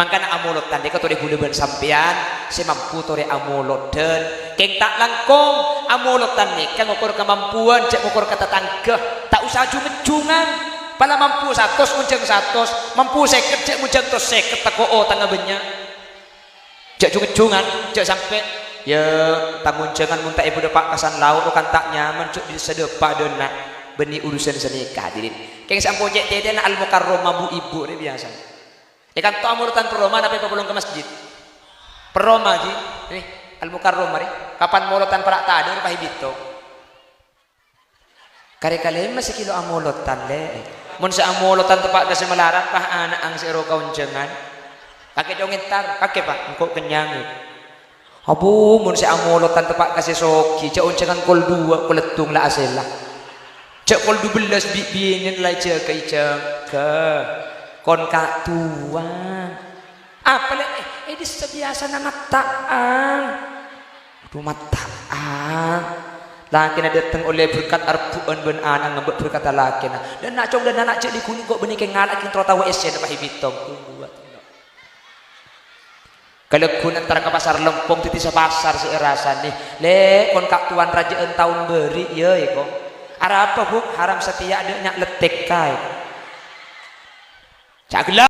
Mangkana amulot tadi kau tore gula ben sampean, semampu tore amulot den, keng tak langkong amulot tadi kan ngukur kemampuan, cek ngukur kata tangkeh, tak usah jungan, pala mampu 100 munceng 100, mampu 50 cek munceng tos 50 tak oh tangga benya, cek jungan, cek sampai ya tamun jangan muntah ibu depak kasan laut kan tak nyaman cek di sedepak dona benih urusan senikah diri, keng sampo cek tete na al mukarromah bu ibu ni biasa. Ya kan tuh amurutan peroma apa belum ke masjid peroma ji nih al mukarromah nih kapan molotan para tadur pahibito kare-kare masih kilo amolotan le mun sa amolotan tepak kasi melarat pah anak ang siro kaunjengan kakek dong entar kakek pak engkau kenyang abu mun sa amolotan tepak kasi soki cak unjengan kol 2 koletung la asela cak kol 12 biinin lai cek kon kak tua apa le di sebiasa nama taang rumah taang laki na datang oleh berkat arpuan ben anang ngembek berkata laki na dan nak cong dan anak cek di kuning kok benih kengalak yang tertawa esen apa hibitong kalau kun antara ke pasar lempong titi pasar si erasan nih le kon kak tuan rajaan tahun beri ya kok ara apa bu haram setia ada nyak letek kai caklah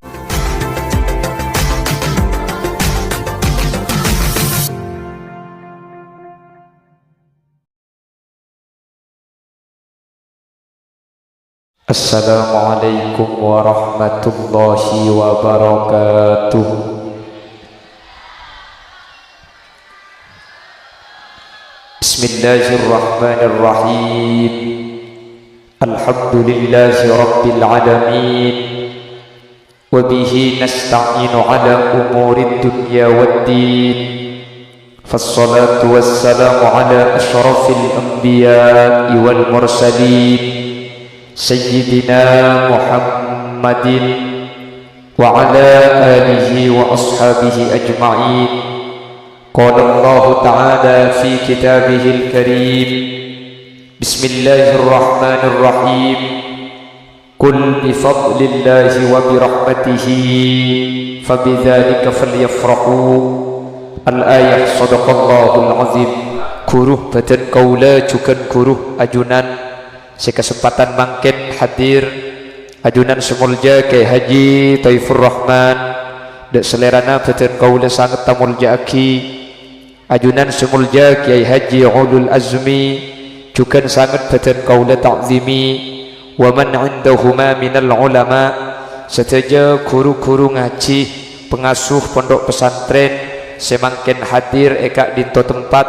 Assalamualaikum warahmatullahi wabarakatuh. Bismillahirrahmanirrahim. Alhamdulillahi rabbil alamin. وبه نستعين على أمور الدنيا والدين فالصلاة والسلام على أشرف الأنبياء والمرسلين سيدنا محمد وعلى آله وأصحابه أجمعين قال الله تعالى في كتابه الكريم بسم الله الرحمن الرحيم قل بفضل الله وبرحمته فبذلك فليفرحوا الآية صدق الله العظيم. Kuruh badan kaula jukan kuruh ajunan sekesempatan mangken hadir ajunan semulja ke Haji Taifur Rahman dak selerana badan kaula sangat tamulja aki ajunan semulja Kiai Haji Ulul Azmi jukan sangat badan kaula ta'zimi wa man indahuma minal ulama seteja guru-guru ngaji pengasuh pondok pesantren semangken hadir eka dinto tempat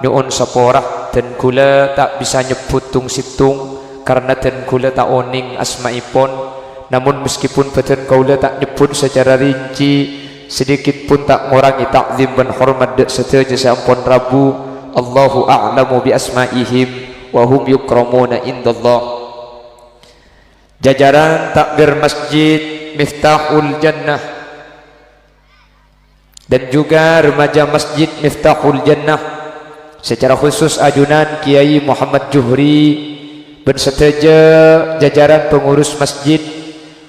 nyuun saporah dan kula tak bisa nyebut tung situng karena dan kula tak oning asmaipun namun meskipun badan kaula tak nyebut secara rinci sedikit pun tak ngurangi takzim dan hormat dek seteja seampun Rabu Allahu a'lamu bi asmaihim wa hum yukramuna indallah. Jajaran takbir masjid Miftahul Jannah dan juga remaja masjid Miftahul Jannah secara khusus ajunan Kiai Muhammad Juhri ben seteja jajaran pengurus masjid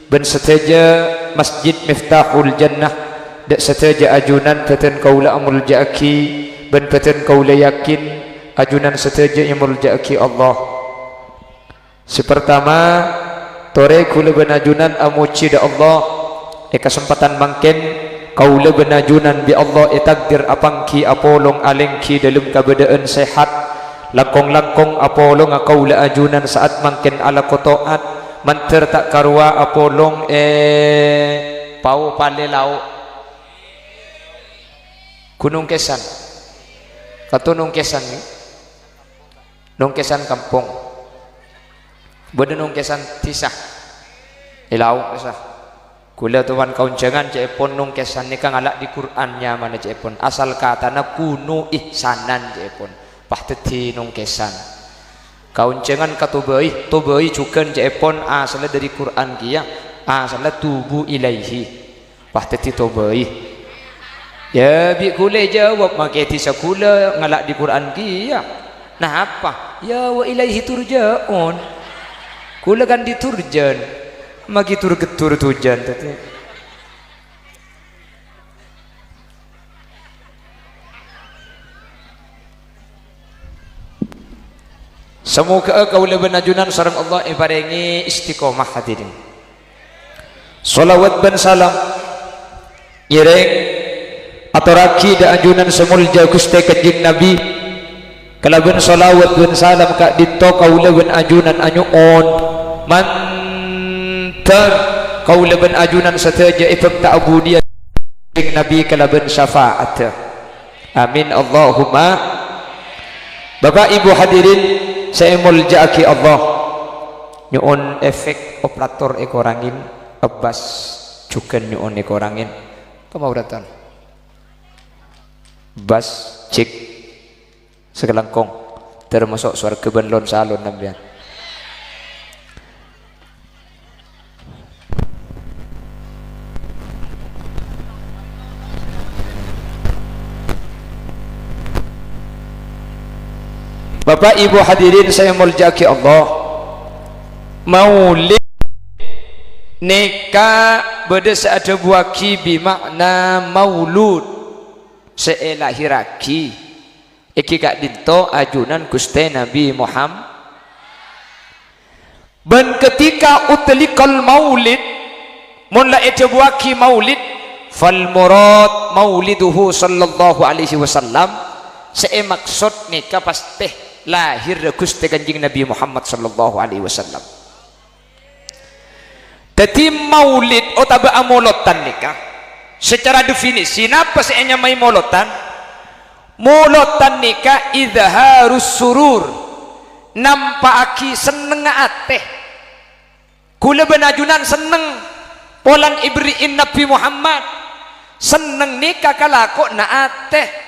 ben seteja masjid Miftahul Jannah dak seteja ajunan peten kaula amul ja'aki ben peten kaula yakin ajunan seteja amul ja'aki Allah. Sepertama tore kula benajunan amuci da Allah kesempatan mangken kaula benajunan bi Allah takdir apangki apolong alengki dalam kabadaan sehat langkong-langkong apolong kaula ajunan saat mangken ala kotoat manter tak karwa apolong pau palelau Gunung Kesan katunung Kesan ni Nung Kesan kampung Badan kesan tisah ilau kisah kula tuan kaunjangan cepon nung kesan ni kang alak di Qur'annya mana cepon asal katana kunu ihsanan cepon pahteti nung kesan kaunjangan katubai tubai juga cepon asal dari Qur'an kia asal tubu ilaihi pahteti tubai ya bi kula jawab maketi sakula ngalak di Qur'an kia nah apa ya wa ilaihi turja'un kula kan diturjan magi tur getur tujan tete Semoga kaula benajunan sareng Allah ibarengi istiqomah hadirin. Salawat dan salam ireng aturaki da ajunan semulja Gusti Kanjeng Nabi kalaban salawat dan salam ka ditto kaula ben ajunan anyuon mantar kaula ben ajunan sataja ifak ta'budiyah Nabi kalaban syafaat. Amin Allahumma. Bapak Ibu hadirin saya muljaki Allah nyuon efek operator ekorangin Abbas juga nyuon ekorangin kemauratan bas cek sekelangkong termasuk suara kebenlon salon nambian Bapak Ibu hadirin saya muljaki Allah maulid nikah beda ada buaki bimakna maulud seelahiraki iki kak dinto ajunan Gusti Nabi Muhammad ben ketika utlikal maulid mun la eta buaki maulid fal murad mauliduhu sallallahu alaihi wasallam saya maksud nikah pasti lahir Gusti Kanjeng Nabi Muhammad sallallahu alaihi wasallam. Jadi maulid atau amolotan nikah secara definisi napa seenya mai molotan? Molotan nikah izharus surur nampaki seneng ateh kula benajunan seneng polan ibriin Nabi Muhammad seneng nikah kalako na ateh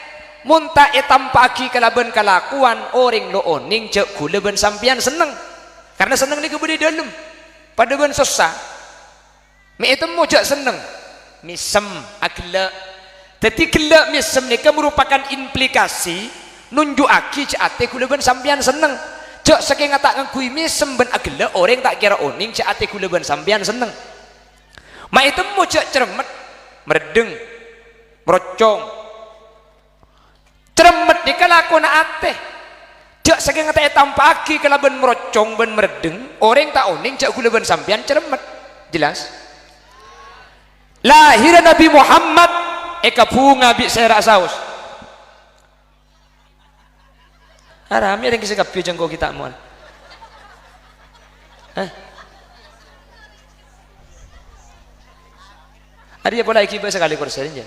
munta etampaki kalaban kalakuan orang lo oning cek kula ben sampian seneng karena seneng ni kebudi dalam pada ben susah mi itu mojak seneng misem akla tapi kela misem ni merupakan implikasi nunjuk aki cek ate kula ben sampian seneng cek saking ngatak ngakui misem ben akla orang tak kira oning cek ate kula ben sampian seneng ma itu mojak cermet meredeng merocong cermet ni kalako na ate cek saking ngatak tampaki kala ben merocong ben meredeng orang tak oning cek kula ben sampian cermet jelas lahir Nabi Muhammad eka bunga bi serak saus arami ada kisah kapi jengko kita mual ada apa lagi bahasa kali kursen je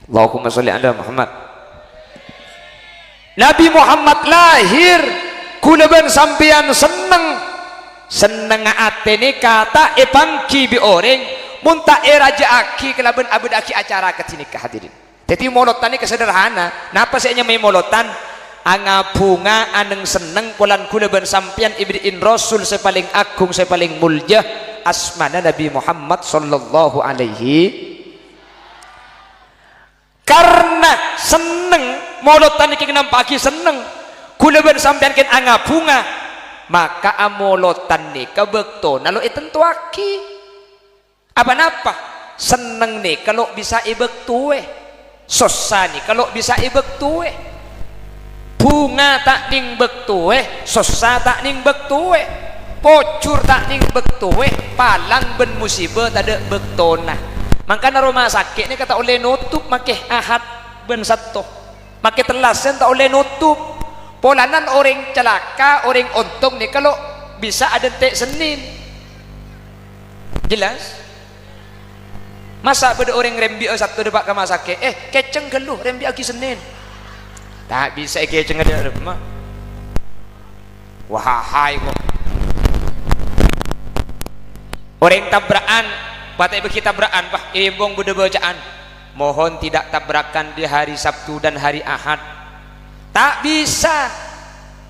Allahumma sholli ala Muhammad Nabi Muhammad lahir kula ben sampean seneng ate ni kata epangki bi orang munta raja aki kelaban abad aki acara kesini hadirin jadi molotan ni kesederhana napa saya nyamai molotan anga bunga aneng seneng polan kula ben sampian ibriin rasul sepaling agung sepaling mulia asmana Nabi Muhammad sallallahu alaihi karena seneng molotan ni nampaki seneng kula ben sampian ken anga bunga maka amolotan ni kabekto nalo itentu aki apa napa seneng nih kalau bisa ibek tuwe sosa nih kalau bisa ibek tuwe bunga tak ning bek tuwe sosa tak ning bek tuwe pocur tak ning bek tuwe palang ben musibah tak ada bek tona makanya rumah sakit ni kata oleh nutup makeh ahad ben satu makeh telasen tak oleh nutup polanan orang celaka orang untung nih kalau bisa ada tek Senin jelas masa pada orang rembi satu depak ke masa ke keceng geluh rembi lagi Senin tak bisa keceng ada rumah wahai kok orang tabrakan batai bagi tabrakan bah ibong budak bacaan mohon tidak tabrakan di hari Sabtu dan hari Ahad tak bisa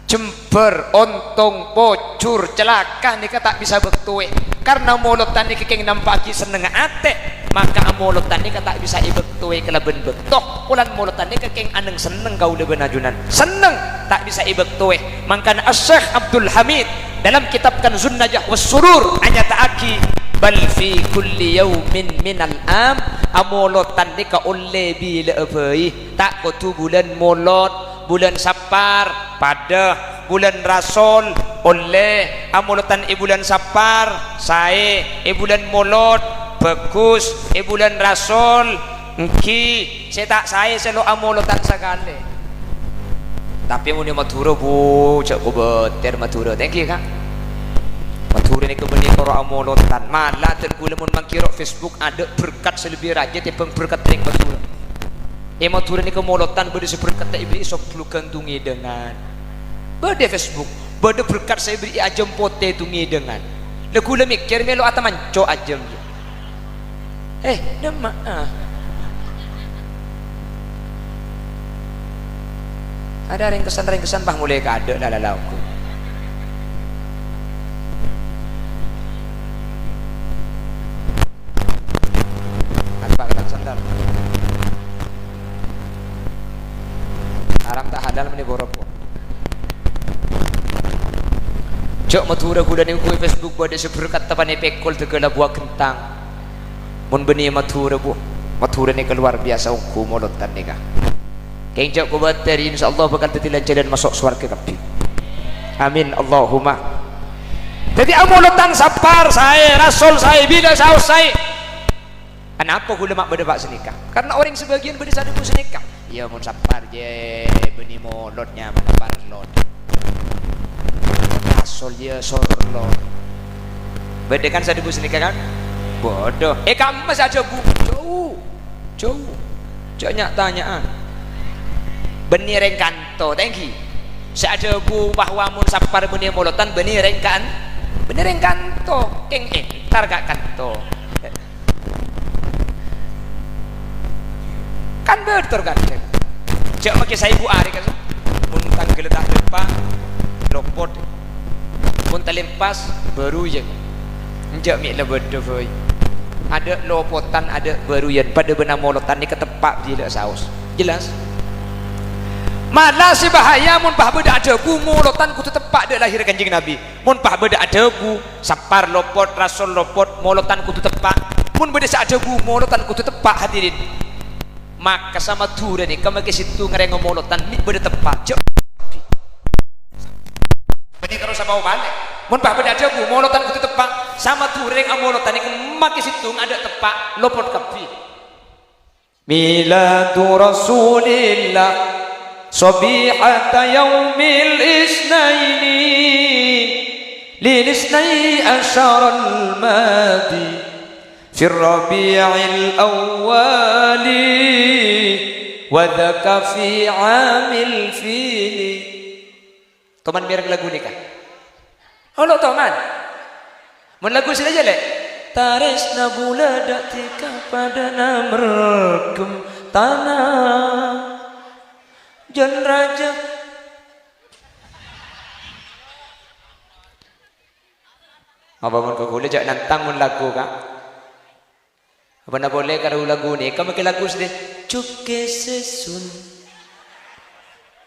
jember ontong pocur celaka nika tak bisa bektuwe karena molotan nika keng nampaki seneng ate maka molotan nika tak bisa ibektuwe kelaben bektok ulan molotan nika keng aneng seneng kau leben ajunan seneng tak bisa ibektuwe mangkan Syekh Abdul Hamid dalam kitab Kanzun Najah was Surur hanya taaki bal fi kulli yaumin minal am amolotan nika ulle bi leefei tak ko tu bulan molot bulan Safar pada bulan Rasul oleh amulutan bulan Safar saya bulan Molod bagus bulan Rasul engki saya selalu amulutan sekali tapi muni Madura bu cak ku beter Madura thank you kak Madura ni kebeni karo amulutan malah ten kula mun mangkira Facebook ada berkat selebih raja tepeng berkat ring Madura Madura ni kemolotan berde seberkat ibri sok lu kantungi dengan berde Facebook berde berkat saya beri ajem pote tungi dengan le kula mikir melo atamanco ajem demak ada ringkesan bah mulai kade lalalauku apa kata sandal haram tak halal meni boropo cok Madura kuda ni ku Facebook buat seberkat tapane pekol tegala buah kentang mun beni Madura bu Madura ni keluar biasa ku molotan ni kah keng cok ku bateri insyaallah bakal tetilan jalan masuk surga kabeh amin Allahumma jadi amulutan Safar saya Rasul saya bila saus saya kenapa kula mak berdebat senikah karena orang sebagian berdesa di senikah ya mun Safar je beni molotnya mana parlot Rasul dia sorlot beda kan sadibu senikah kan bodoh kamu masih aja bu jauh jangan tanyaan beni rengkanto thank you saya ada bu bahwa mun Safar beni molotan beni rengkanto keng entar gak kanto kan betul kan cak makin saya bu ari kan mun tang geletak lepa lopot mun talempas baru je njak mi lebedo boy ada lopotan ada baruyan pada benang molotan ni ketepak bila saus jelas malah si bahaya mun pah beda ada bu molotan ku tepak de lahir kanjeng Nabi mun pah beda ada bu Safar lopot Rasul lopot molotan ku tepak mun beda sa ada bu molotan ku tepak hadirin maka sama Madura ni kama ke situ ngareng molotan ni beda tepak jok beni karo sama balik mun pah beda ada bu molotan ku tepak sama Madura reng molotan ni kama ke situ ada tepak lopot kapi miladu Rasulillah صبيحة يوم الاثنين للاثني عشر الماضي في الربيع الأول وذاك في عام الفيل teman biar lagu ni kan halo teman mun lagu sila je lek taresna buladatika pada namrekum tanah Jan Raja apa mun kau boleh jak nantang mun lagu kak apa nak boleh kalau lagu ni kamu ke lagu sedih cuke sesun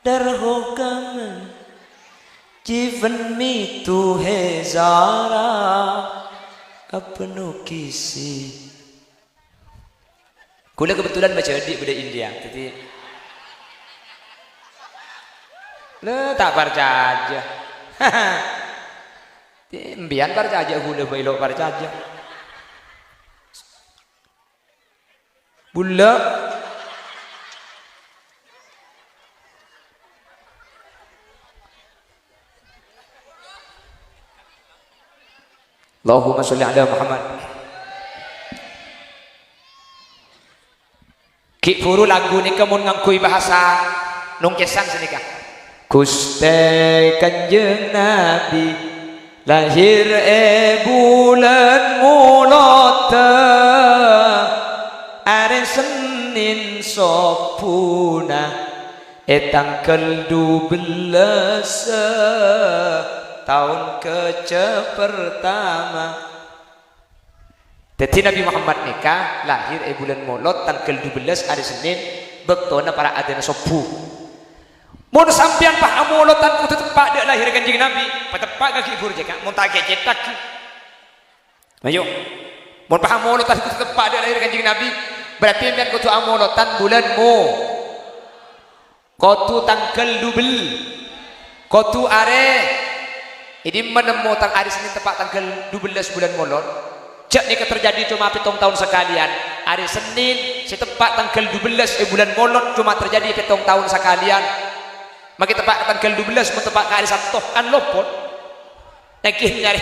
darho kamen जीवन में तू है ज़ारा अपनों की सी Kula kebetulan baca adik pada India jadi le tak baca aja Mbian baca aja kula belok baca aja Bulla Allahumma sholli ala Muhammad Ki puru lagu ni kamun ngangkui bahasa nungkesan senika Gusti Kanjeng Nabi lahir bulan Mulata are Senin sopuna tanggal 12 tahun pertama jadi Nabi Muhammad nikah lahir bulan Maulud tanggal 12 hari Senin bektona para adana sopu mun sampean pak amolotan kudu tepak dak lahir kanjeng Nabi patepak kaki ibur je kak mun tak cetak ayo mun pak amolotan kudu tepak dak lahir kanjeng Nabi berarti sampean kudu amolotan bulan kotu tanggal dubel kotu are ini menemu tang hari Senin tepat tanggal 12 bulan Molon jak nika terjadi cuma 7 tahun sekalian hari Senin si tepat tanggal 12 bulan Molon cuma terjadi 7 tahun sekalian maka tepat tanggal 12 mau tepat ke hari Sabtu kan lopot lagi nyari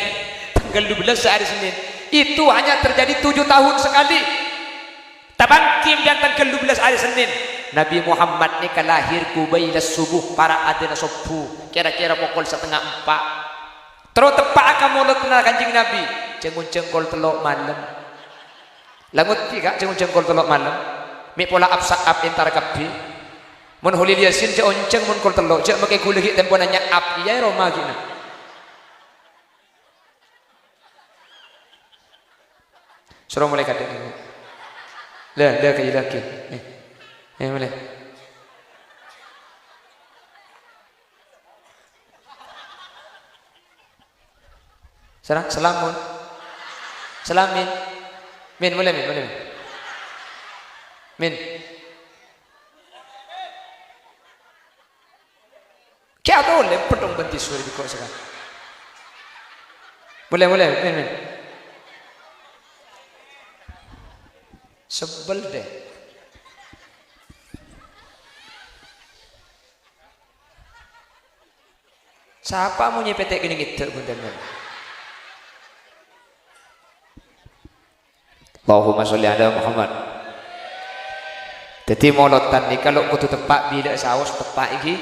tanggal 12 hari Senin itu hanya terjadi 7 tahun sekali tabangkim dan tanggal 12 hari Senin Nabi Muhammad ni lahir kubailas subuh para adina subuh kira-kira pukul 3:30 terus tepak akan mulut kenal kanjing Nabi cengun-cengkol telok malam langut tiga cengun-cengkol telok malam mi pola absak ab entar kapi mun hulil yasin ce onceng mun kol telok ce make kulih tempo nanya ab iya Roma gina suruh mulai kadang ini dah kayak laki mulai selamun selamin min mulai min kaya tahu lempet dong banti suara di kok sekarang mulai min sebel deh siapa mau nyepetek gini gitu bundan Allahumma sholli ala Muhammad jadi molotan ni kalau kutu tepak bila saus tepak iki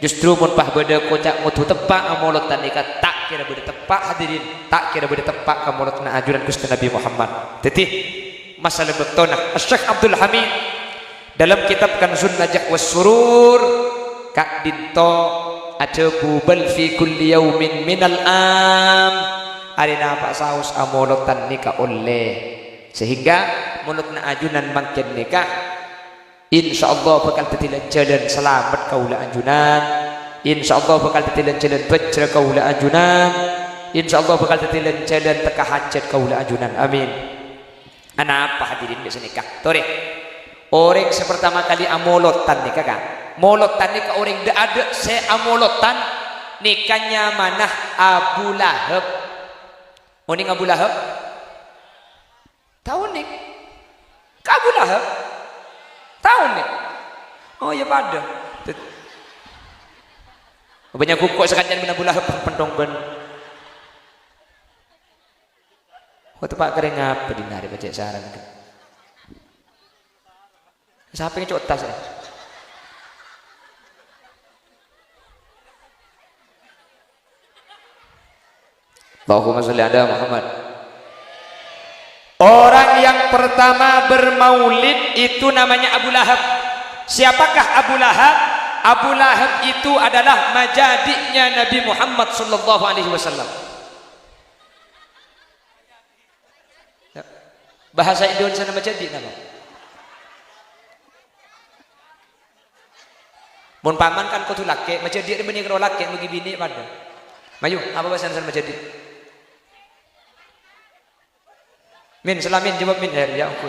justru mun pah beda kocak kutu tepak molotan ni tak kira beda tepak hadirin tak kira beda tepak kamolotna ajuran Gusti Nabi Muhammad jadi masalah betona Syekh Abdul Hamid dalam kitab Kanzun Najah was Surur kak dinto ajabu bal fi kulli yaumin minal am arina pak saus amolotan nikah oleh sehingga mulutna ajunan makin nikah insyaallah bakal tetilan jalan selamat kaula ajunan insyaallah bakal tetilan jalan bajra kaula ajunan insyaallah bakal tetilan jalan teka hajat kaula ajunan amin ana apa hadirin bisa nikah tore orang sepertama kali amolotan nikah kan molotan nikah orang dak ada saya amolotan nikahnya manah Abu Lahab Moning Abu Lahab tahu nih Abu Lahab tahu nih oh ya pada banyak kukuk sekanjan bin Abu Lahab pendong ben oh tempat kering apa dinari baca saran siapa yang cok tas ya Allahumma sholli ala Muhammad orang yang pertama bermaulid itu namanya Abu Lahab siapakah Abu Lahab? Abu Lahab itu adalah majadiknya Nabi Muhammad sallallahu alaihi wasallam bahasa Indonesia nama jadi nama mun paman kan kudu laki majadi benih karo laki bagi bini pada mayu apa bahasa Indonesia majadi min selamin jawab min ya aku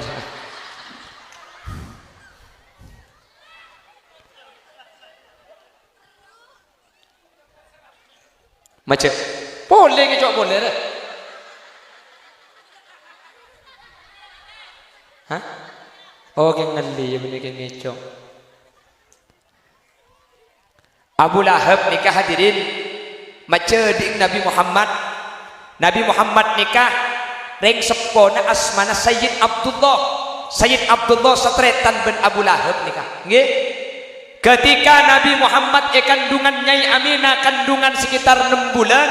macam boleh ngecok boleh dah hah oh kengali ya boleh ngecok Abu Lahab nikah hadirin macam di Nabi Muhammad nikah reng sepona asmana Sayyid Abdullah setretan ben Abu Lahab nikah nggih ketika Nabi Muhammad kandungan Nyai Aminah kandungan sekitar 6 bulan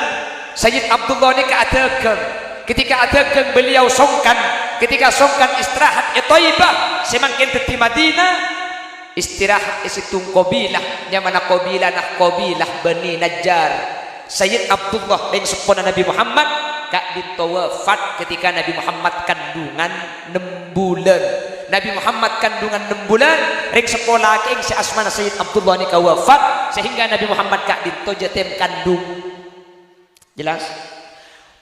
Sayyid Abdullah nikah adegeng ketika adegeng beliau songkan ketika songkan istirahat Thaibah semangkin di Madinah istirahat isitung qabilah nyamana qabilah nah qabilah Bani Najjar Sayyid Abdullah reng sepona Nabi Muhammad kak bintu wafat ketika Nabi Muhammad kandungan 6 bulan Nabi Muhammad kandungan 6 bulan ring sekolah king si asmana Sayyid Abdullah nikah wafat sehingga Nabi Muhammad kak bintu jatim kandung jelas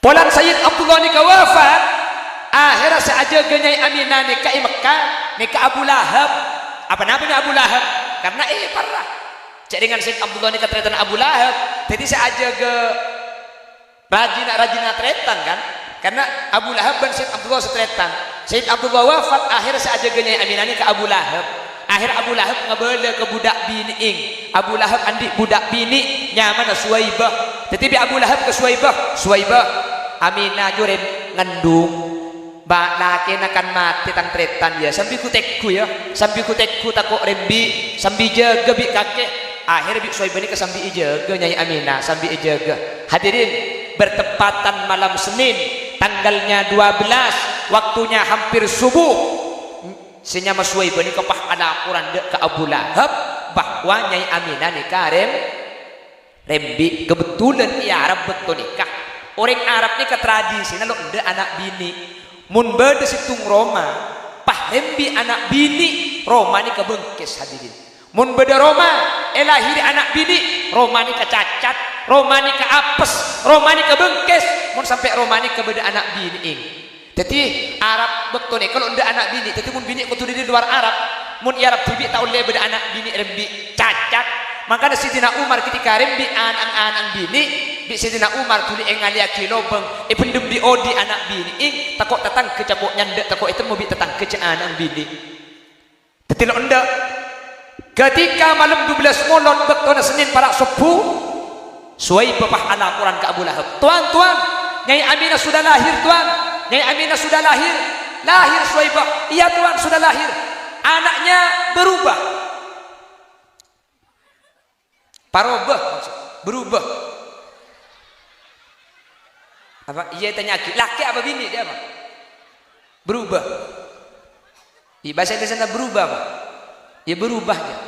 polan Sayyid Abdullah nikah wafat akhirnya saja genyai Aminah nikah Mekah nikah Abu Lahab apa namanya Abu Lahab karena parah cek dengan Sayyid Abdullah ini ketretan Abu Lahab. Jadi saya aja ke rajin tretan kan, karena Abu Lahab dan Sayyid Abdullah setretan. Sayyid Abdullah wafat, akhirnya saya aja ke Nyai Aminah ini ke Abu Lahab. Akhir Abu Lahab ngebela ke budak bini ing. Abu Lahab andik budak bini nyaman Suwaibah. Tetapi Abu Lahab ke Suwaibah Aminah juren ngandung bak laki akan mati tang tretan ya. Sambil ku tekku ya, sambil ku tekku takut rembi, sambil jaga bi kakek. Akhir bi Suwaibah ini ke sambil jaga Nyai Aminah, sambil jaga. Hadirin, bertepatan malam Senin tanggalnya 12, waktunya hampir subuh. Senyama Suwaibah ni kepah ada Quran dek ke Abu Lahab bahwa Nyai Aminah nikah rembi. Kebetulan ia Arab betul nikah. Orang Arab ni ke tradisi lalu ndak anak bini. Mun beda situng Roma, pah rembi anak bini Roma ni ke bengkes hadirin. Mun beda Roma, lahir anak bini Roma ni ke cacat, Roma ni ke apes, Roma ni ke bengkes. Mun sampai Roma ni ke beda anak bini ing. Jadi Arab betul ni kalau ndak anak bini, jadi mun bini kutu di luar Arab, mun Arab tibi tak boleh beda anak bini rembi cacat. Maka Sidina Umar ketika rembi anang bini, bi Sidina Umar tuli engali akilo beng, pendem di odi anak bini ing takut datang ke capok nyandek takut itu mau bi datang ke anang bini. Jadi lo ndak ketika malam 12 molot betul Senin para subuh, Suwaibah pah anak Quran ke Abu Lahab. Tuan, Nyai Aminah sudah lahir tuan. Nyai Aminah sudah lahir Suwaibah. Iya tuan sudah lahir. Anaknya berubah. Parobah maksud. Berubah. Apa? Iya tanya laki apa bini dia apa? Berubah. Di bahasa Indonesia sana berubah apa? Ya berubah dia.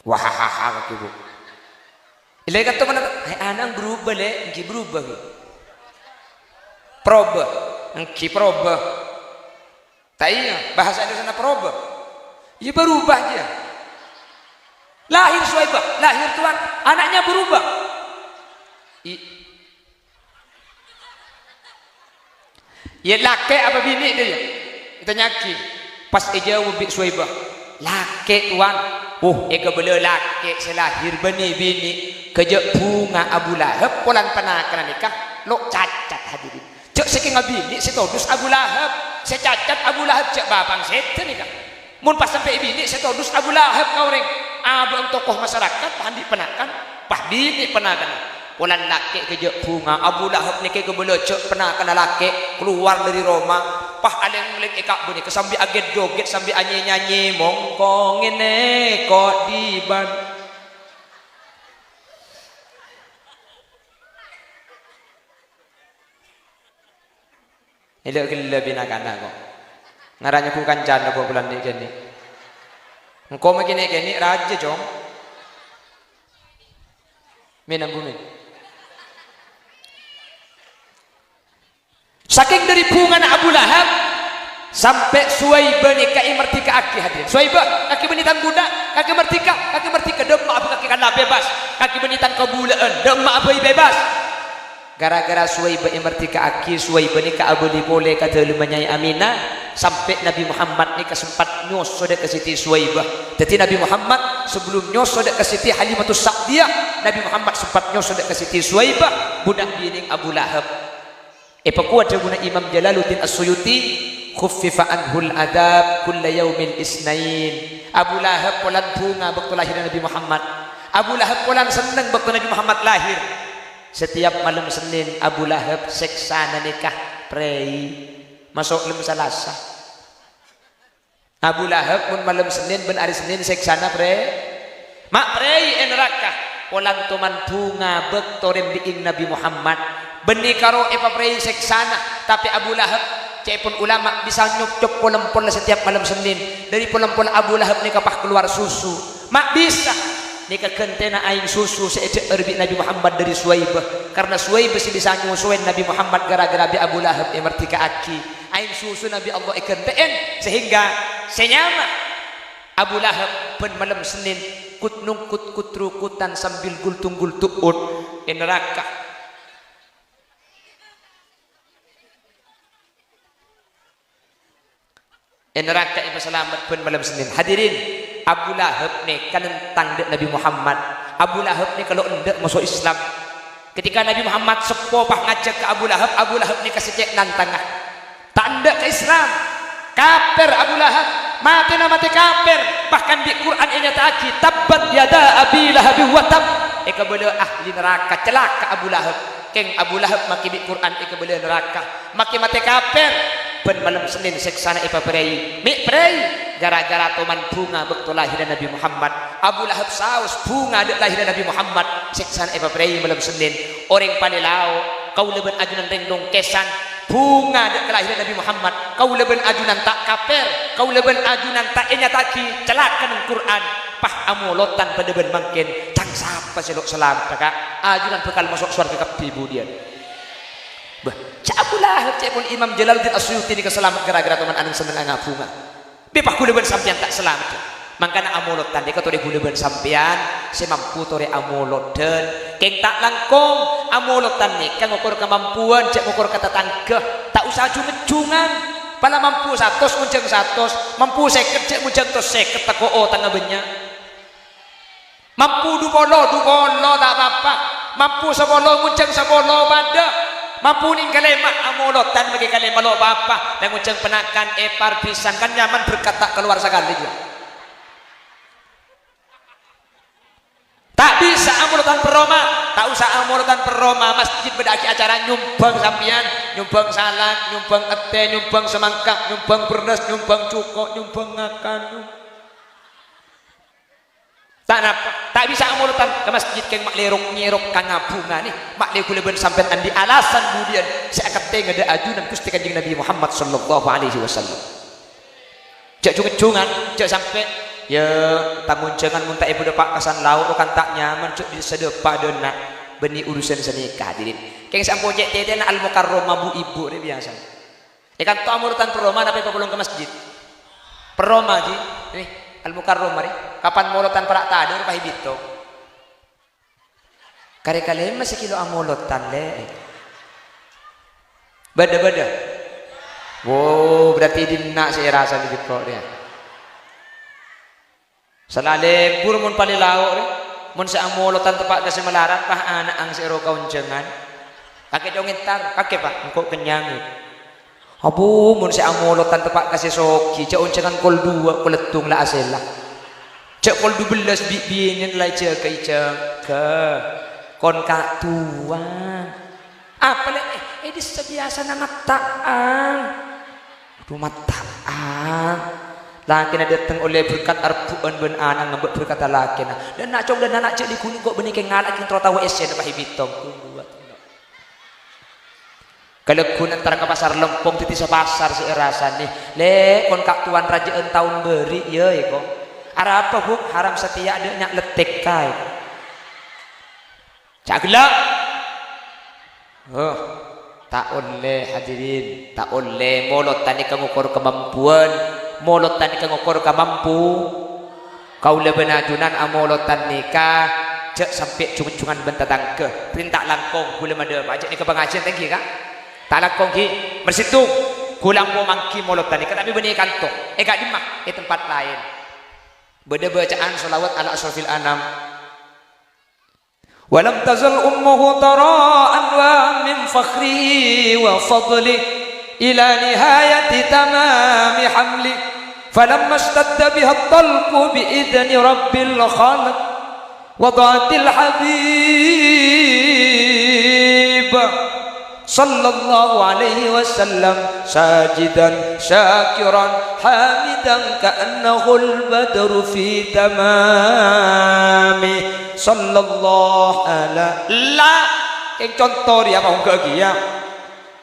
Wah kaki bu. Ilai kata mana? Anak berubah le, engki berubah. Proba, engki proba. Tak iya, bahasa Indonesia proba. Ya berubah dia. Lahir Suwaibah, lahir tuan, anaknya berubah. Ya laki apa bini dia? Kita nyaki. Pas eja ubik Suwaibah, laki tuan. Eka bela laki selahir bini kerja bunga Abu Lahab polan penakan nikah lo cacat hadirin. Cek saking bini setodus Abu Lahab, saya cacat Abu Lahab cek bapang setan nikah. Mun pas sampai bini setodus Abu Lahab kau reng. Abang tokoh masyarakat pandi penakan, pah bini penakan. Polan laki kerja bunga Abu Lahab ni ke bela cek penakan laki keluar dari Roma. Pah aleng leng ekak bunyi kesambi aget joget sambil nyanyi mongkong ini kok diban. Elok gila binakana kok. Ngaranya ku kancan kok bulan ni kini. Engkau begini kini raja jom. Minam bumi. Saking dari pungan Abu Lahab sampai Suwaibah nikahi mertika aki hadirin. Suwaibah kaki benitan budak, kaki mertika demak apa kaki kana bebas, kaki benitan kebulaan demak apa bebas. Gara-gara Suwaibah mertika aki, Suwaibah nikah abeli boleh kata Nyai Aminah sampai Nabi Muhammad ni kesempat nyosode ke Siti Suwaibah. Jadi Nabi Muhammad sebelum nyosode ke Siti Halimatus Sa'diyah, Nabi Muhammad sempat nyosode ke Siti Suwaibah budak bini Abu Lahab. Pakuat guna Imam Jalaluddin As-Suyuti khuffifa anhul adab kulla yaumil isnain. Abu Lahab polan bunga waktu lahir Nabi Muhammad. Abu Lahab polan senang waktu Nabi Muhammad lahir. Setiap malam Senin Abu Lahab seksana nikah prei masuk lem salasa. Abu Lahab pun malam Senin ben hari Senin seksana mak prei neraka polan tuman bunga bektorem biing Nabi Muhammad. Benih karo prei seksana, tapi Abu Lahab cepun ulama bisa nyup polam-polam setiap malam Senin. Dari polam-polam Abu Lahab ni kapah keluar susu. Mak bisa ni kekentena aing susu seejek erbik Nabi Muhammad dari Suwaibah. Karena Suwaibah si bisa nyusuin Nabi Muhammad gara-gara bi Abu Lahab mertika aki. Aing susu Nabi Allah ikenteen sehingga senyama Abu Lahab pen malam Senin kut nungkut kutrukutan sambil gultung-gultuun neraka. neraka ipa selamat pun malam Senin. Hadirin, Abu Lahab ni kan tentang Nabi Muhammad. Abu Lahab ni kalau hendak masuk Islam, ketika Nabi Muhammad sepopah ngajak ke Abu Lahab ni kasih cek nantangah. Tak hendak ke Islam. Kafir Abu Lahab, mati kafir. Bahkan di Quran ini nyata tabbat yada Abi Lahab wa tab. Eka bela ahli neraka, celaka Abu Lahab. Keng Abu Lahab maki di Quran eka bela neraka. Maki mati kafir. Ben malam Senin seksana ipa prei. Mik prei gara-gara toman bunga bekto lahir Nabi Muhammad. Abu Lahab saus bunga dek lahir Nabi Muhammad seksana ipa prei malam Senin. Orang panelao kau leben ajunan rendong kesan bunga dek kelahiran Nabi Muhammad. Kau leben ajunan tak kafir, kau leben ajunan tak enyataki celakan Quran. Pah amolotan pada ben mangkin cang siapa selok selamat kak ajunan bekal masuk surga ke dia. Bah, cakulah cepul Imam Jalaluddin Asyuti ni keselamat gara-gara teman anang seneng angap bunga. Bepah ku leben sampean tak selamat. Mangkana amolotan dia kata dia ku leben sampean semampu tore amolotan. Keng tak langkong amolotan ni kang ukur kemampuan cek ukur kata tangkeh tak usah jungan pala mampu 100 munceng 100 mampu 50 cek munceng tos 50 tak o tangga benya mampu 20 tak apa-apa mampu 10 munceng 10 pada mampu ning kalemak amolotan bagi kalemak lo apa dan munceng penakan epar pisan kan nyaman berkata keluar sekali juga. Tak bisa amulutan peroma, tak usah amulutan peroma. Masjid berdaki acara nyumbang sampian, nyumbang salad, nyumbang ete, nyumbang semangka, nyumbang beras, nyumbang cuko, nyumbang ngakan. Tak napa, tak bisa amulutan ke masjid keng mak lerok nyerok kang ngabunga nih, mak le kuleben sampean andi alasan budian saya akan ngada ajunan Gusti Kanjeng Nabi Muhammad sallallahu alaihi wasallam. Jak jungan, jak sampai ya tanggung jangan muntah ibu depak kasan laut kan tak nyaman cuk di sedepak dona beni urusan senikah hadirin keng sampo cek teten al mukarramah bu ibu ni biasa ikan to amurutan peroma tapi belum ke masjid peroma ji nih al mukarramah ni kapan mulutan perak tadur pahibito kare-kare masih kilo amulutan le bada wow berarti dinnak saya rasa di kok dia salale pur mun palilao mun sa amolotan tepak kasi malarat pah anak ang siro kauncengan kakek dong entar kakek pak engkau kenyang abu mun sa amolotan tepak kasi soki cak uncengan kol 2 koletung la asela cak kol 12 biyen lai cak kai cak kon ka tua apa le di sebiasa na mataan rumah taan laki na datang oleh berkat arpuan ben anang ngambek berkata laki na dan nak cong dan nak cek di kuning kok benih keng ngalak yang tertawa esen apa hibitong kalau kun antara ke pasar lempong titi sepasar si erasan nih le kon kak tuan rajaan tahun beri ya kok ara apa bu haram setia ada nyak letek kai caglak tak oleh hadirin tak oleh molot tani kengukur kemampuan molotan ka ngokor ka mampu kau leben ajunan amolotan nikah cek sampai cungan bentatang ke perintah langkong kula made pajak ni ke pengajian tangki kak tak langkong ki bersitu kulang po mangki molotan nikah tapi benih kantor gak dimah tempat lain beda bacaan salawat ala asrafil anam walam tazal ummuhu tara'an wa min fakhri wa fadli ila nihayati tamami hamli falamma ishtadda biha at-talq bi idni rabbil khalq wada'atil habib sallallahu alaihi wasallam sajidan syakiran hamidan ka'annahu al-badru fi tamami sallallahu alaihi la yang contoh dia apa enggak dia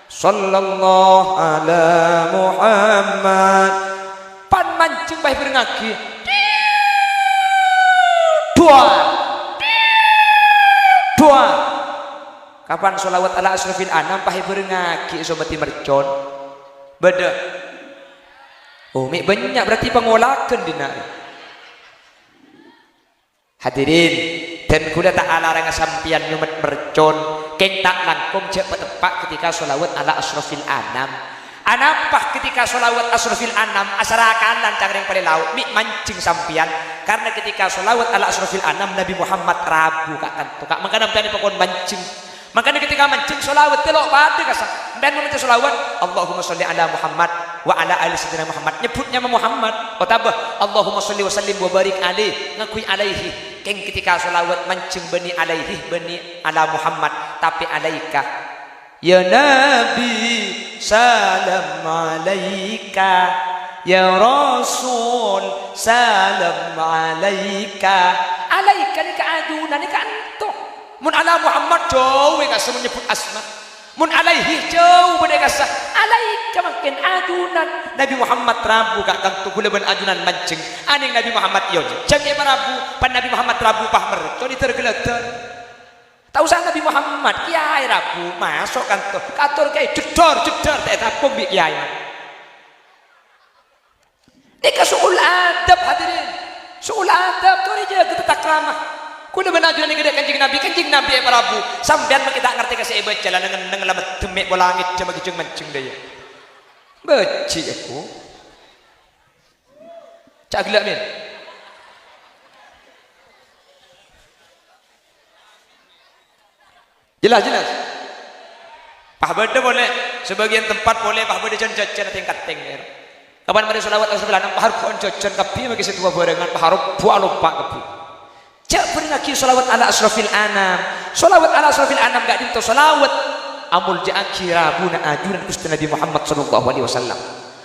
sallallahu ala Muhammad pan mancing bae berngaki dua kapan sholawat ala asrafil anam pahe berngaki sobati mercon beda oh mik banyak berarti pengolakan dina hadirin dan kula tak alarang sampian nyumet mercon keng tak langkung cek tepak ketika sholawat ala asrafil anam Anapah ketika solawat asrofil anam asarakalan cangring pada laut mi mancing sampian karena ketika solawat ala asrofil anam Nabi Muhammad rabu kak tukak maka namanya pokon mancing makanya ketika mancing solawat telok pada kasar dan membaca solawat Allahumma sholli ala Muhammad wa ala ali sayyidina Muhammad nyebutnya Muhammad otabah Allahumma sholli wa sallim wa barik alaihi ngakui alaihi keng ketika solawat mancing bani alaihi bani ala Muhammad tapi alaika ya Nabi salam alaika ya Rasul salam alaika alaika ni keadunan ni kanto mun ala Muhammad jauh ka menyebut asma mun alaihi jauh beda kasah alaika makin adunan Nabi Muhammad rabu ka kanto gula ben adunan mancing aning Nabi Muhammad yo jange marabu pan Nabi Muhammad rabu pahmer to ditergeleter tahu sang Nabi Muhammad kiai rabu masuk kantor katur kiai jedor tak tapung bi kiai ini suul adab hadirin suul adab tu aja kita takramah kuda benajuan ini kanjeng Nabi Prabu sampean kita ngerti kasih ibadah jalan dengan lamat demek bolangit cuma gijeng mancing daya beci aku cak gelak min jelas pah beda boleh sebagian tempat boleh pah beda jajan tingkat tinggi kapan mari selawat asrofil anam pah harus jajan kapi bagi setua barengan pah harus buah lupa kapi cak beri lagi selawat ala asrofil anam gak dinto selawat amul ja'aki rabuna ajunan kusti Nabi Muhammad sallallahu alaihi wasallam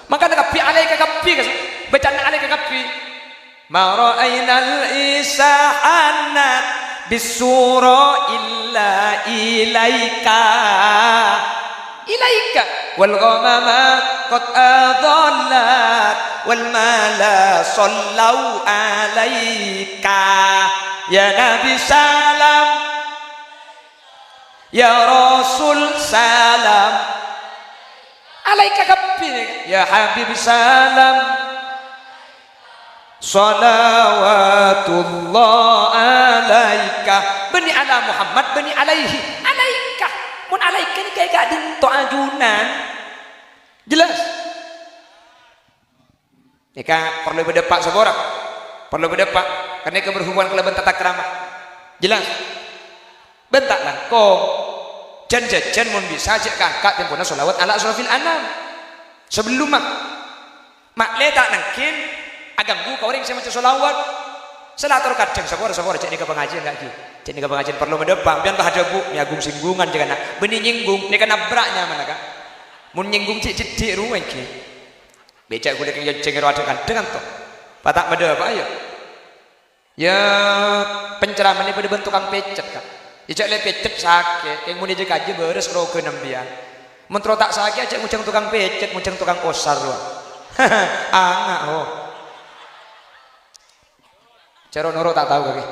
maka kapi alaika kapi bacaan alaika kapi ma ra'ainal isahanat bisura illa ilaika wal ghamama qad adallat wal mala sallau alaika ya Nabi salam ya Rasul salam alaika kabbi ya Habib salam salawatullah alaika bani ala Muhammad bani alaihi alaika mun alaika ni kayak gak dinto ajunan jelas nika perlu berdepak seborang perlu berdepak karena keberhubungan kelebihan tata keramah jelas bentak lah kok jan mun bisa cek kakak tempuna solawat ala asrofil anam sebelum mak letak nangkin aganggu kau orang saya macam solawat selatur kadang sabor cek ni ke pengajian lagi cek ni ke pengajian perlu mendepak biar tak ada bu nyagung singgungan jangan nak benih nyinggung ni kan nabraknya mana kan mun nyinggung cek cedik ruang ki becak kulit yang cengir ada kan dengan tu patak mendepak ayo ya pencerahan ni pada bentuk kang pecet kan cek le pecet sakit yang muni jika aja beres roke nambian mentro tak sakit cek muncang tukang pecet muncang tukang osar lu angak oh cara noro tak tahu kaki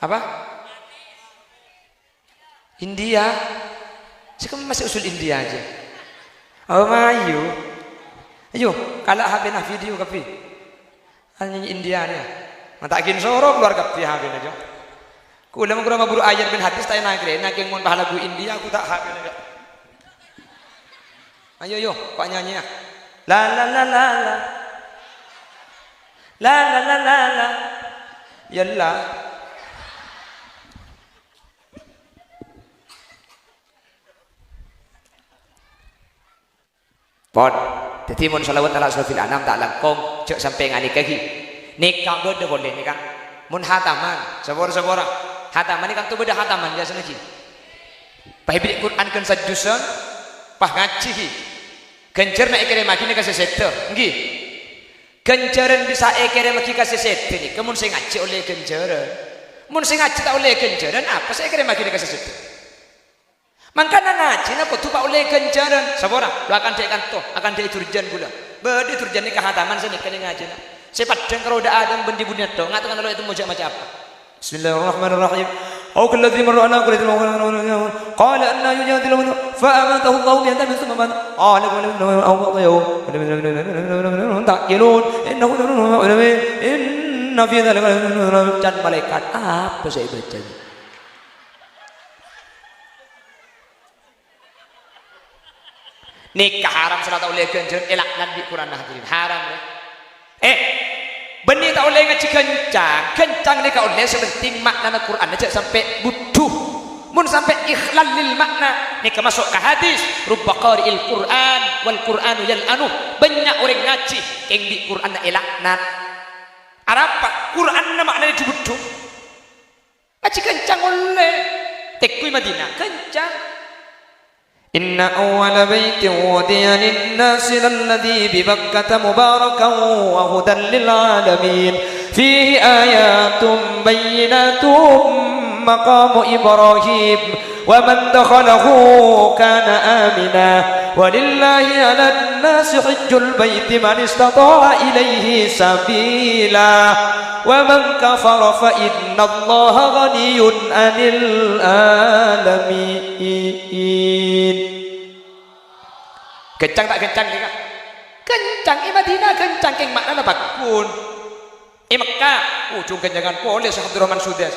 apa India sekarang masih usul India aja oh mayu ayo kalau HP nah video kapi hanya India nih matakin soro keluar kapi HP aja ku udah menggurau guru ayat bin hadis tanya nak yang mau lagu India aku tak HP aja ayo kok nyanyi ya la la la la la la la la la la yalla pon jadi mun salawat ala asrofil anam tak langkong cek sampai ngani kaki nikah beda boleh nikah mun hataman sabor-sabor hataman ini kan tu beda hataman biasa lagi pahibri Quran kan sajusan pah ngaji gencer nak ikirim lagi ni kasih seter nggih genceran bisa ikirim lagi kasih seter ni kemun saya ngaji oleh genceran mun saya ngaji tak oleh genceran apa saya ikirim lagi ni kasih seter mangkana ngaji nak tu pak oleh genceran sabora lu akan dia kanto akan dia turjan gula bedi turjan ni kehataman saya nikah ngaji nak saya padang kalau ada adam bendi bunyat to ngatakan kalau itu mau macam apa bismillahirrahmanirrahim أو كالذي مر على قرية قال أن يجادل فأماته الله بهذا من ثم مات قال تعقلون إنه inna fi dzalika dan malaikat apa saya bacanya. Nikah haram salat oleh kencan elaknan di Quran hadirin haram ya. Benih tak oleh ngaji kencang nikah oleh sepenting makna Quran aja sampai butuh mun sampai ikhlal lil makna nikah masuk ke hadis rubba qari'il Quran wal Quranu yal'anu banyak orang ngaji yang di Quran elaknan apa Quran maknanya butuh ngaji kencang oleh tekui Madinah kencang. إن أول بيت وضع للناس للذي ببكة مباركا وهدى للعالمين فيه آيات بينات مقام إبراهيم ومن دخله كان آمنا ولله على الناس حج البيت من استطاع إليه سبيلا ومن كفر فإن الله غني عن العالمين. Kencang tak kencang ni kak? Kencang Madinah kencang keng makna apa pun. Mekah, ujung kencangan boleh Syekh Abdul Rahman Sudas.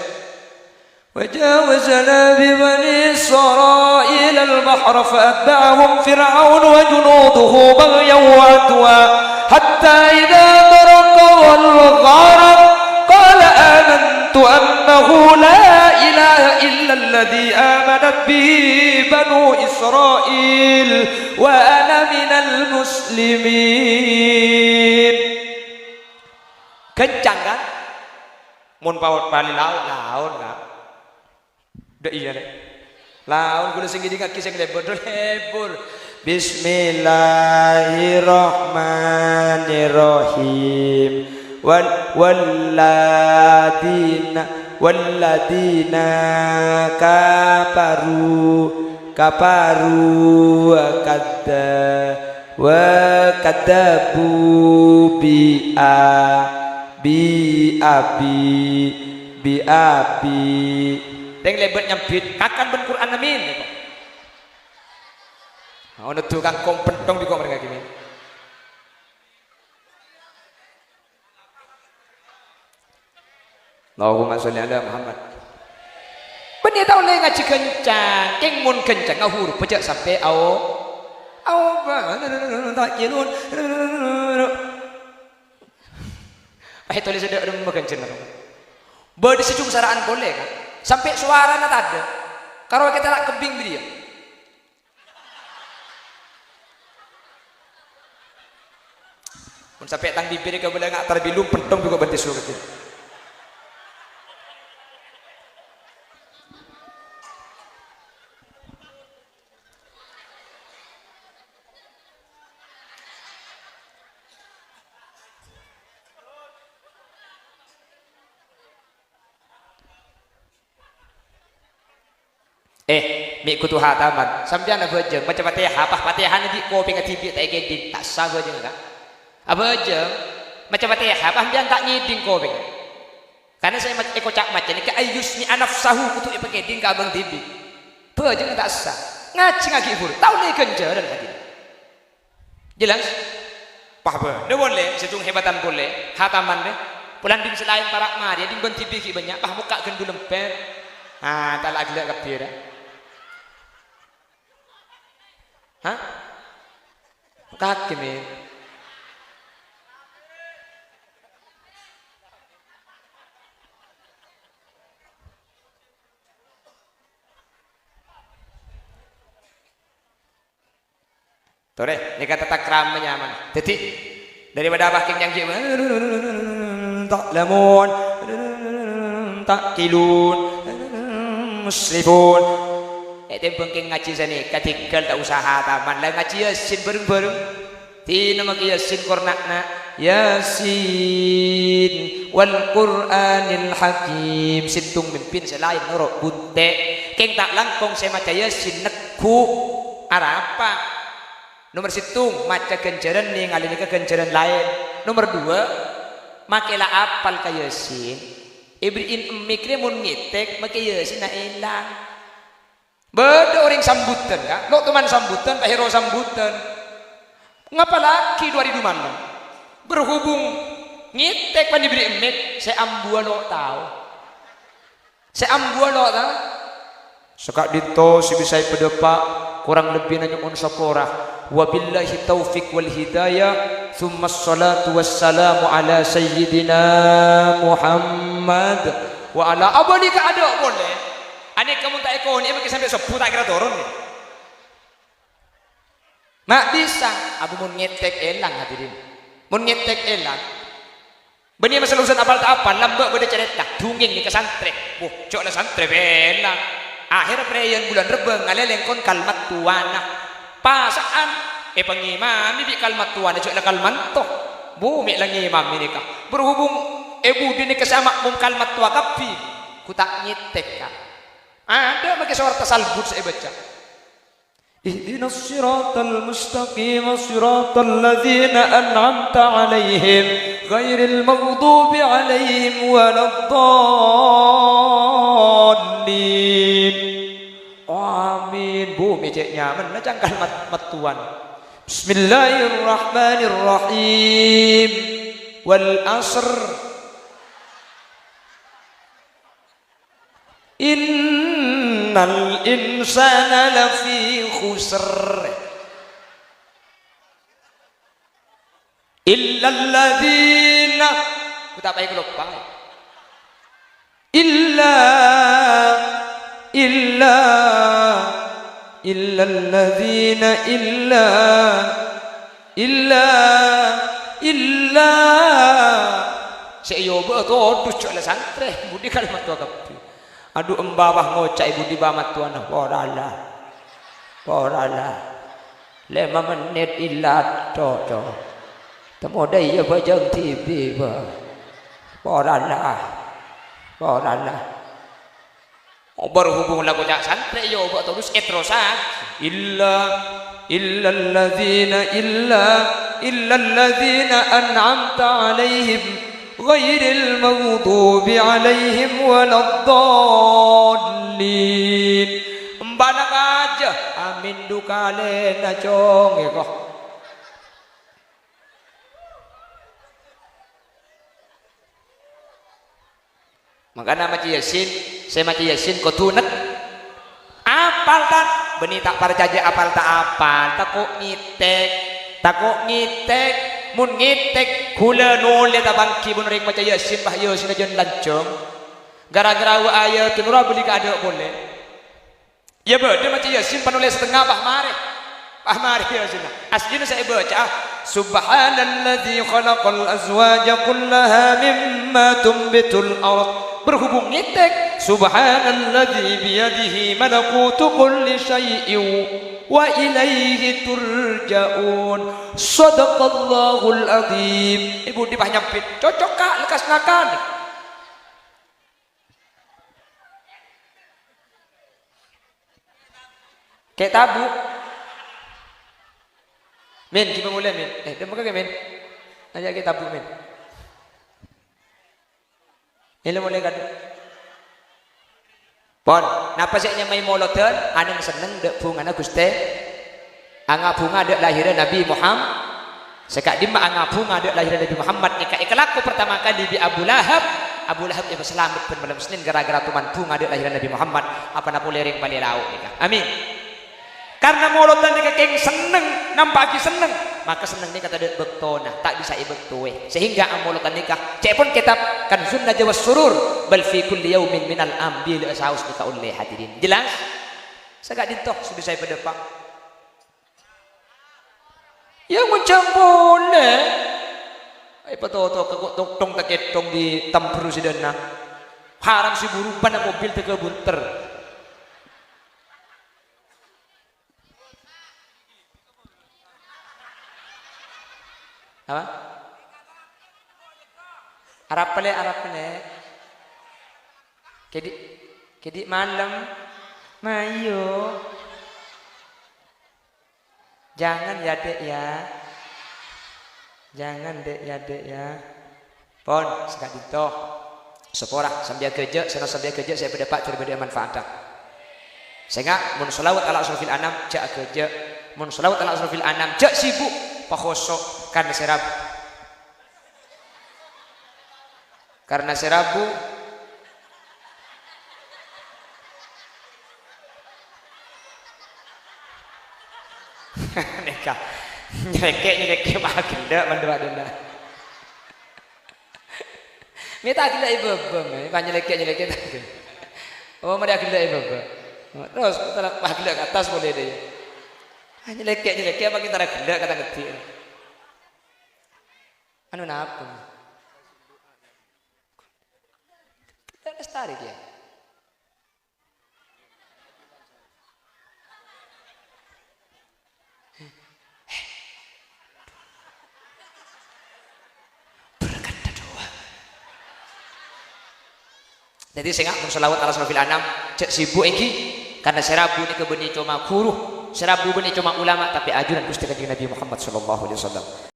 وجاوزنا ببني إسرائيل البحر فأتبعهم فرعون وجنوده بغيا وعدوا حتى إذا دركوا الغرق قال آمنت أنه لا إله إلا الذي آمنت به بنو إسرائيل وأنا من المسلمين. Kencang kan? Mun paut pali laun kan? Udah iya deh. Laun kudu sing ngiding kaki sing lebur. Bismillahirrahmanirrahim. Walladina kafaru kadzabu bi abi Deng lebet nyambit kakan ben Quran amin. Ono tukang kompentong di mereka gini. Allahumma sholli ala Muhammad. Benih tahu le ngaji kencang, keng mun kencang ngahur pejak sampai au tak kilun. Tulis ada kencang. Bodi sejung saraan boleh kan? Sampai suara nak ada. Kalau kita nak kebing dia. Pun sampai tang bibir ke boleh ngak terbilum pentong juga bantis surat itu. Mik kutu hataman sampean apa aja macam Fatihah Fatihah di kopi ngatibi tak ngiding tak sah aja kan apa aja macam Fatihah sampean tak ngiding kopi karena saya macam cak macam ni ke ayusmi anafsahu kutu ngiding ka abang tibi apa aja tak sah ngaji ngaji hur tahu ni kenjaran lagi jelas paham dia boleh sejung hebatan boleh hataman deh pulang ding selain parak mari ding ben tibi banyak pah muka gendul lempet tak lagi lek kabir hah? Kaki nih. Tore, ini kata takram menyaman. Jadi daripada baking yang jema tak lamun tak kilun musrifun bengking ngaji sini ketinggal tak usaha taman lah ngaji yasin bareng-bareng tina maki yasin kornakna yasin wal Qur'anil hakim sintung mimpin selain norok bunte keng tak langkong saya maca yasin nekku apa nomor situng maca ganjaran nih ngalini ke ganjaran lain nomor dua makilah apal ka yasin ibriin mikre mun ngitek maki yasin na elang. Beda orang sambutan kan? Lo teman sambutan, Pak Hero sambutan. Ngapa lagi 2000 mana? Berhubung ngitek pan diberi emek saya ambua lo tahu saya ambua lo tahu sekak dito si bisa pedepak kurang lebih nanya on sapora wabillahi taufik wal hidayah thumma salatu wassalamu ala sayyidina Muhammad wa ala abadika ada boleh ane kamu tak ikon ini sampai sebut tak kira turun nih mak bisa abu mun ngetek elang hadirin mun ngetek elang benih masalah urusan apal tak apa lambak beda cerita dunging di kesantren cok lah santren belang akhir perayaan bulan rebeng ngalelengkon kalmat tuana pasaan pengimam ini kalmat tuana cok lah kalmat toh bumi lagi imam ini kah berhubung budi ni kesama mum kalmat tua kapi ku tak nyetek kah ada bagi suara tasalbut saya baca ihdinas siratal mustaqim siratal ladzina an'amta 'alaihim ghairil maghdubi 'alaihim waladdallin amin bumi cek nyaman nah jangkal matuan bismillahirrahmanirrahim wal asr innal insana lafi khusr illa alladzina kita apa yang lupa illa alladzina illa seyo ba to duc ala santre budi kalimat tua kapi aduh embabah ngocak ibu di bamat tuan porala lima menit ilat to temu dai ya bajang TV ba porala berhubung lagu jak santre yo ba terus etrosa illa alladzina an'amta alaihim ghairil maghdubi alaihim waladdallin embana aja amin dukale na cong eko makanya maci yasin saya maci yasin ko tunat apal tak benih tak percaya apal tak apal tak kok ngitek mun ngitek kula nole ta bangki bun rek maca yasin bah yasin aja lancong gara-gara wa ayat nura beli ka ada boleh ya bade maca yasin penulis setengah bah mare yasin aslinya saya baca subhanalladzi khalaqal azwaja kullaha mimma tumbitul ard berhubung ngitek subhanalladzi biyadihi malakutu kulli syai'in wa ilaihi turja'un sadaqallahul azim ibu di nyampit cocok kak lekas ngakan kayak tabu min kita mulai min dia buka ke min aja kita tabu min ini mulai kado pon napa sih nyamai moloten anang seneng dek bunga na guste anga bunga dek lahiran Nabi Muhammad sekak dimma anga bunga dek lahiran Nabi Muhammad nikah ikhlaku pertama kali di Abu Lahab yang selamat pen malam Senin gara-gara tuman bunga dek lahiran Nabi Muhammad apa napu lereng bali lau nikah amin karena moloten nikah keng seneng nampaki seneng maka seneng nikah tadi bektona tak bisa ibektoe sehingga amolotan nikah cek pun kitab Kanzun Najwa Surur bal fi kulli yaumin minal ambil saus nikah ulai hadirin jelas sagak dintok sudah saya pada pak ya macam boleh ai patoto tong taketong di tampru sidana haram si buru pana mobil teke bunter apa Arab pele kedi malam mayo jangan ya dek ya pon sekali toh seporah sambil kerja saya berdapat berbeda manfaat sehingga mun sholawat ala asrofil anam jak kerja mun sholawat ala asrofil anam jak sibuk pakosok kan serap karena serabu nikah nyelekek mah gila mandua-dua minta gila ibu kan nyelekek oh mereka gila ibu terus mah gila ke atas boleh deh nyelekek apa kita gila kata ngerti anu napa kita lestari dia jadi saya nggak selawat ala surafil anam cek sibuk iki karena serabu ini kebeni cuma guru serabu beni cuma ulama tapi ajuran Gusti Kanjeng Nabi Muhammad sallallahu alaihi wasallam